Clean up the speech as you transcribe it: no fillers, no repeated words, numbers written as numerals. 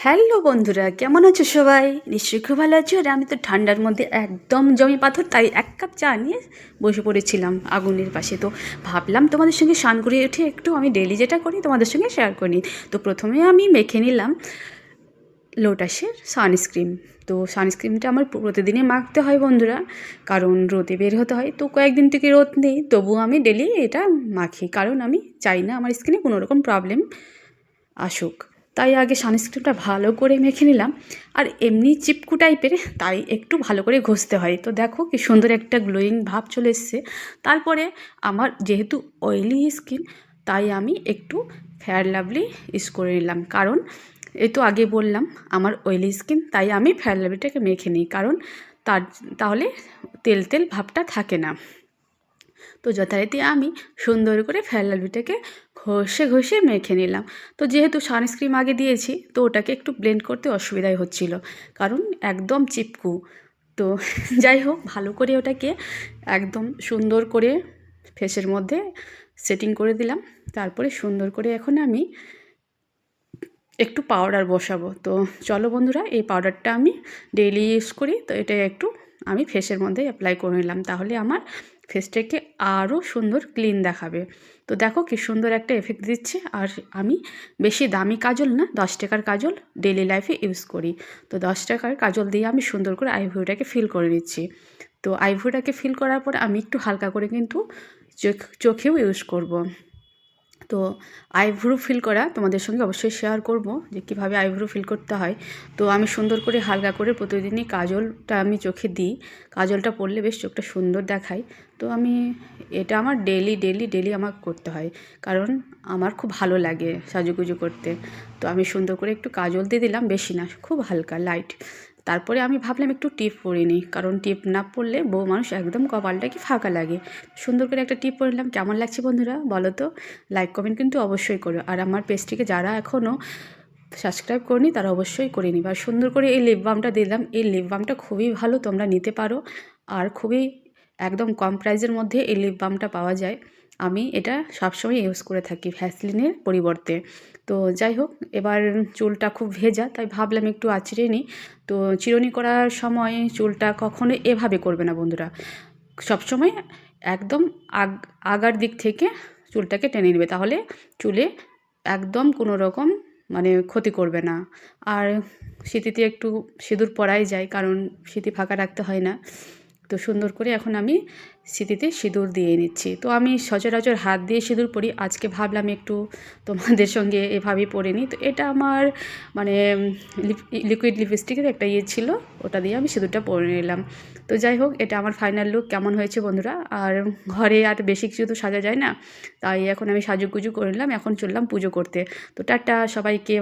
Hello বন্ধুরা, কেমন আছো সবাই? নিশ্চয়ই খুব ভালো আছো। আর আমি তো ঠান্ডার মধ্যে একদম জমি পাথর, তাই এক কাপ চা নিয়ে বসে পড়েছিলাম আগুনের পাশে। তো ভাবলাম তোমাদের সঙ্গে স্নান করে উঠে একটু আমি ডেলি যেটা করি তোমাদের সঙ্গে শেয়ার করি। তো প্রথমে আমি মেখে নিলাম লোটাসের সানস্ক্রিন। তো সানস্ক্রিনটা আমার প্রতিদিনই মাখতে হয় বন্ধুরা, কারণ রোদে বের হতে হয়। তো কয়েকদিন থেকে রোদ নেই, তবুও আমি ডেলি এটা মাখি, কারণ আমি চাই না আমার স্কিনে কোনো রকম প্রবলেম আসুক। তাই আগে সানস্ক্রিনটা ভালো করে মেখে নিলাম। আর এমনি চিপকু টাইপের, তাই একটু ভালো করে ঘষতে হয়। তো দেখো কি সুন্দর একটা গ্লোয়িং ভাব চলে এসছে। তারপরে আমার যেহেতু অয়েলি স্কিন, তাই আমি একটু ফেয়ার লাভলি ইউজ করে নিলাম, কারণ এই তো আগে বললাম আমার অয়েলি স্কিন, তাই আমি ফেয়ার লাভলিটাকে মেখে নিই, কারণ তাহলে তেল তেল ভাবটা থাকে না। তো যথারীতি আমি সুন্দর করে ফেয়ার লাভলিটাকে ঘষে ঘষে মেখে নিলাম। তো যেহেতু সানস্ক্রিন আগে দিয়েছি, তো ওটাকে একটু ব্লেন্ড করতে অসুবিধাই হচ্ছিল, কারণ একদম চিপকু। তো যাই হোক, ভালো করে ওটাকে একদম সুন্দর করে ফেসের মধ্যে সেটিং করে দিলাম। তারপরে সুন্দর করে এখন আমি একটু পাউডার বসাবো। তো চলো বন্ধুরা, এই পাউডারটা আমি ডেইলি ইউজ করি, তো এটা একটু আমি ফেসের মধ্যে অ্যাপ্লাই করে নিলাম, তাহলে আমার ফেসটাকে আরও সুন্দর ক্লিন দেখাবে। তো দেখো কি সুন্দর একটা এফেক্ট দিচ্ছে। আর আমি বেশি দামি কাজল না, 10 টাকার কাজল ডেইলি লাইফে ইউজ করি। তো 10 টাকার কাজল দিয়ে আমি সুন্দর করে আইব্রোটাকে ফিল করে নিচ্ছি। তো আইব্রোটাকে ফিল করার পর আমি একটু হালকা করে কিন্তু চোখেও ইউজ করব। তো আইব্রো ফিল করা তোমাদের সঙ্গে অবশ্যই শেয়ার করব যে কীভাবে আইব্রো ফিল করতে হয়। তো আমি সুন্দর করে হালকা করে প্রতিদিনই কাজলটা আমি চোখে দিই। কাজলটা পরলে বেশ চোখটা সুন্দর দেখায়। তো আমি এটা আমার ডেলি আমার করতে হয়, কারণ আমার খুব ভালো লাগে সাজুগুজু করতে। তো আমি সুন্দর করে একটু কাজল দিয়ে দিলাম, বেশি না, খুব হালকা লাইট। তারপরে আমি ভাবলাম একটু টিপ পরে নিই, কারণ টিপ না পরলে বউ মানুষ একদম কপালটা কি ফাঁকা লাগে। সুন্দর করে একটা টিপ পরে নিলাম। কেমন লাগছে বন্ধুরা বলো তো? লাইক কমেন্ট কিন্তু অবশ্যই করো। আর আমার পেজটিকে যারা এখনও সাবস্ক্রাইব করিনি তারা অবশ্যই করে নিবা। আর সুন্দর করে এই লিপ বামটা দিলাম। এই লিপ বামটা খুবই ভালো, তোমরা নিতে পারো। আর খুবই একদম কম প্রাইসের মধ্যে এই লিপ বামটা পাওয়া যায়। আমি এটা সবসময় ইউজ করে থাকি ভ্যাসলিনের পরিবর্তে। তো যাই হোক, এবার চুলটা খুব ভেজা, তাই ভাবলাম একটু আঁচড়ে নিই। তো চিরুনি করার সময় চুলটা কখনো এভাবে করবে না বন্ধুরা, সবসময় একদম আগার দিক থেকে চুলটাকে টেনে নেবে, তাহলে চুলে একদম কোনো রকম মানে ক্ষতি করবে না। আর সিঁথিতে একটু সিঁদুর পরাই যায়, কারণ সিঁথি ফাঁকা রাখতে হয় না। তো সুন্দর করে এখন আমি সিঁথিতে সিঁদুর দিয়ে নিচ্ছি। তো আমি সচরাচর হাত দিয়ে সিঁদুর পরি, আজকে ভাবলাম একটু তোমাদের সঙ্গে এভাবেই পরে নিই। তো এটা আমার মানে লিকুইড লিপস্টিকের একটা ইয়ে ছিল, ওটা দিয়ে আমি সিঁদুরটা পরে নিলাম। তো যাই হোক, এটা আমার ফাইনাল লুক। কেমন হয়েছে বন্ধুরা? আর ঘরে আর বেশি কিছু তো সাজা যায় না, তাই এখন আমি সাজুগুজু করে নিলাম, এখন চললাম পুজো করতে। তো টাটা সবাইকে। ভালো